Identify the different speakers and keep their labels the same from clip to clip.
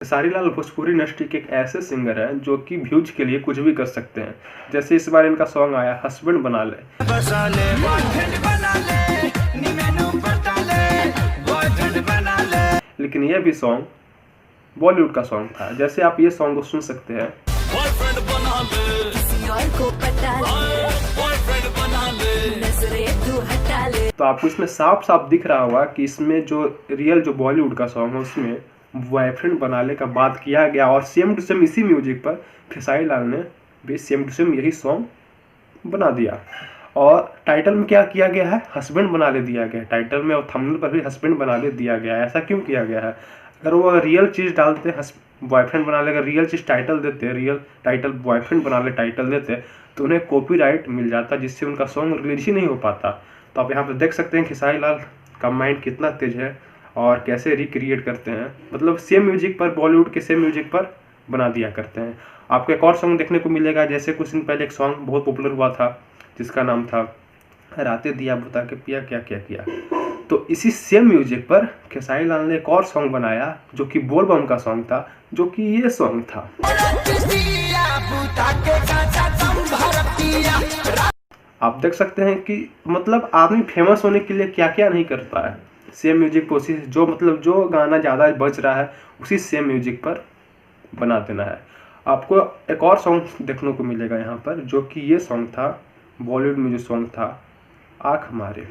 Speaker 1: Khesari Lal Bhojpuri industry के एक ऐसे सिंगर हैं जो कि व्यूज के लिए कुछ भी कर सकते हैं। जैसे इस बार इनका सॉन्ग आया हस्बैंड बना ले, लेकिन यह भी सॉन्ग बॉलीवुड का सॉन्ग था। जैसे आप ये सॉन्ग को सुन सकते हैं, तो आपको इसमें साफ साफ दिख रहा होगा कि इसमें जो रियल जो बॉलीवुड का सॉन्ग है उसमें बॉयफ्रेंड बनाने का बात किया गया और सेम टू सेम इसी म्यूजिक पर खेसारी लाल ने भी सेम टू सेम यही सॉन्ग बना दिया। और टाइटल में क्या किया गया है, हस्बैंड बना ले दिया गया है टाइटल में, और थंबनेल पर भी हस्बैंड बना ले दिया गया है। ऐसा क्यों किया गया है? अगर वो रियल चीज़ डालते बॉयफ्रेंड बना ले, अगर रियल चीज़ टाइटल देते, रियल टाइटल बॉयफ्रेंड बना ले टाइटल देते, तो उन्हें कॉपीराइट मिल जाता, जिससे उनका सॉन्ग रिलीज ही नहीं हो पाता। तो आप यहाँ पर देख सकते हैं खेसारी लाल का माइंड कितना तेज है और कैसे रिक्रिएट करते हैं, मतलब सेम म्यूजिक पर, बॉलीवुड के सेम म्यूजिक पर बना दिया करते हैं। आपको एक और सॉन्ग देखने को मिलेगा, जैसे कुछ दिन पहले एक सॉन्ग बहुत पॉपुलर हुआ था जिसका नाम था रातें दिया बुता के पिया क्या क्या किया। तो इसी सेम म्यूजिक पर खेसारी लाल ने एक और सॉन्ग बनाया जो कि बोल बम का सॉन्ग था, जो कि ये सॉन्ग था। आप देख सकते हैं कि मतलब आदमी फेमस होने के लिए क्या क्या नहीं करता है। सेम म्यूजिक पर उसी जो मतलब जो गाना ज़्यादा बज रहा है उसी सेम म्यूजिक पर बना देना है। आपको एक और सॉन्ग देखने को मिलेगा यहाँ पर, जो कि ये सॉन्ग था बॉलीवुड में, जो सॉन्ग था आँख हमारे।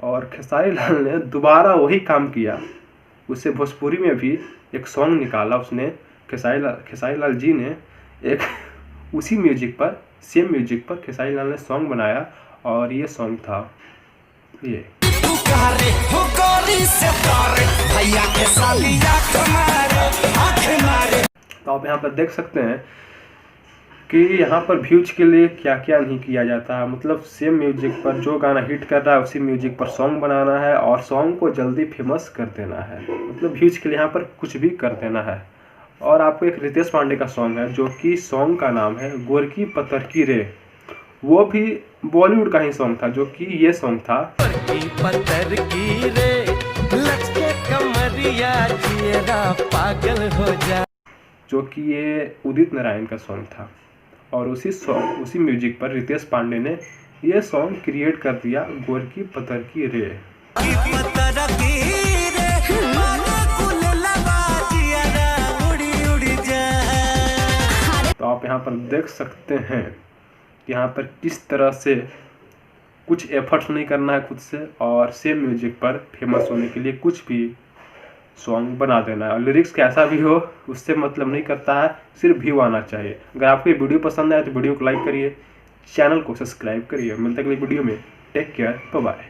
Speaker 1: और खेसारी लाल ने दोबारा वही काम किया, उससे भोजपुरी में भी एक सॉन्ग निकाला उसने। खेसारी लाल जी ने एक उसी म्यूजिक पर, सेम म्यूजिक पर खेसारी लाल ने सॉन्ग बनाया और ये सॉन्ग था ये। तो आप यहाँ पर देख सकते हैं कि यहाँ पर व्यूज के लिए क्या क्या नहीं किया जाता है। मतलब सेम म्यूजिक पर जो गाना हिट कर रहा है उसी म्यूजिक पर सॉन्ग बनाना है और सॉन्ग को जल्दी फेमस कर देना है। मतलब व्यूज के लिए यहाँ पर कुछ भी कर देना है। और आपको एक रितेश पांडे का सॉन्ग है, जो कि सॉन्ग का नाम है गोरकी पत्थर की रे। वो भी बॉलीवुड का ही सॉन्ग था, जो कि ये सॉन्ग था पत्थर की रे, लचके कमरिया जियरा पागल हो जा, जो कि ये उदित नारायण का सॉन्ग था। और उसी म्यूजिक पर रितेश पांडे ने ये सॉन्ग क्रिएट कर दिया, गोरकी पत्थर की रे। तो आप यहाँ पर देख सकते हैं यहाँ पर किस तरह से कुछ एफर्ट्स नहीं करना है खुद से, और सेम म्यूजिक पर फेमस होने के लिए कुछ भी सॉन्ग बना देना है। और लिरिक्स कैसा भी हो उससे मतलब नहीं करता है, सिर्फ व्यू आना चाहिए। अगर आपको ये वीडियो पसंद आए तो वीडियो को लाइक करिए, चैनल को सब्सक्राइब करिए। मिलते हैं अगली वीडियो में। Take care, bye bye.